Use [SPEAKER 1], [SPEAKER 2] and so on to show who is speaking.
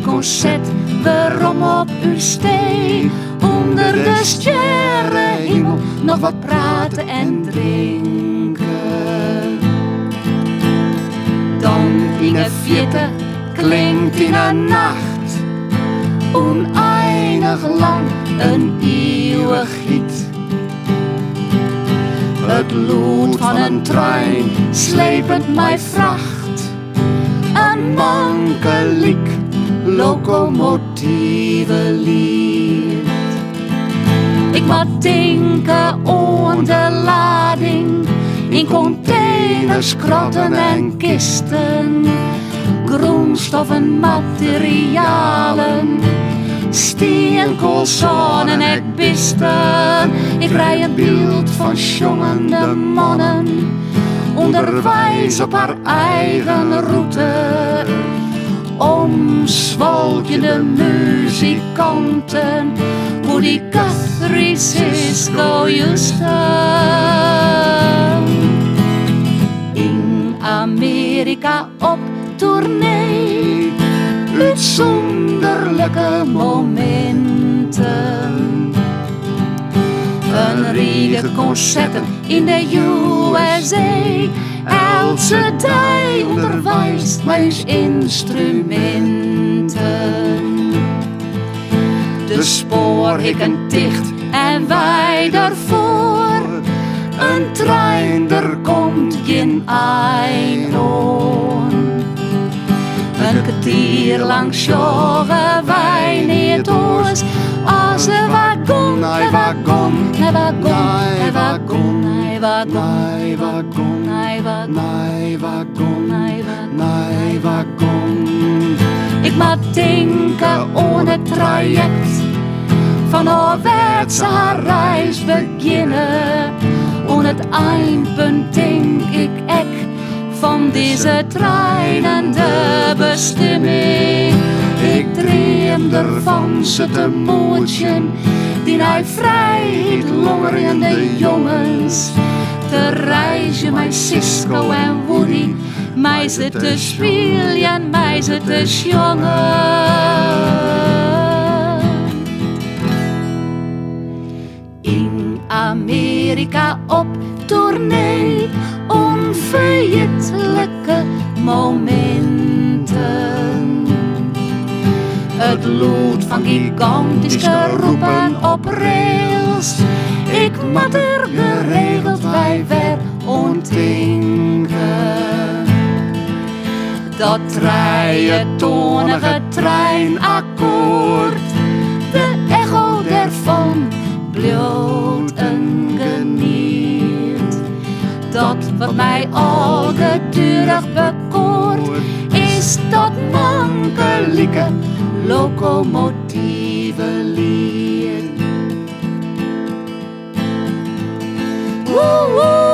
[SPEAKER 1] concert waarom op uw stee. Onder de sterrenhemel nog wat praten en drinken. Dan in een vierde klinkt in een nacht, oneindig lang, een eeuwigheid. Het lood van een trein slepend mij vracht, een mankeliek locomotieve lied. Ik moet denken aan de lading in containers, kratten en kisten, grondstoffen, materialen, steenkool, zon en ekbisten. Ik rij een beeld van jongende mannen, onderwijs op haar eigen route. Omzwalkende muzikanten, hoe die Catherine Cisco Houston. In Amerika op tournee, uitzonderlijke momenten. Een riege concerten in de USA, elke dag onderwijst mij instrumenten. De spoorhekken dicht en wij ervoor, een trein er komt geen eind aan. Een kwartier lang sjoggen wij niet oors, als de wagon, de wagon, de wagon, de wagon, de wagon, de wagon, de wagon. Ik moet denken aan het traject, van ouderwets haar reis beginnen. Aan het eindpunt denk ik ek van deze trein en de bestemming. Ik dream ervan ze te mootjen, die naar vrijheid longerende jongens. Te reizen met Cisco en Woody, mij ze te spelen, mij ze te jongen. In Amerika op tournee, onvergetelijke momenten. Het lood van gigantische roepen op rails, ik moet er geregeld bij weer ontdenken. Dat drietonige treinakkoord, de echo daarvan bloot een geniet. Dat wat mij al gedurig bekoort, is dat mankelieke locomotieve lied. Woe, woe.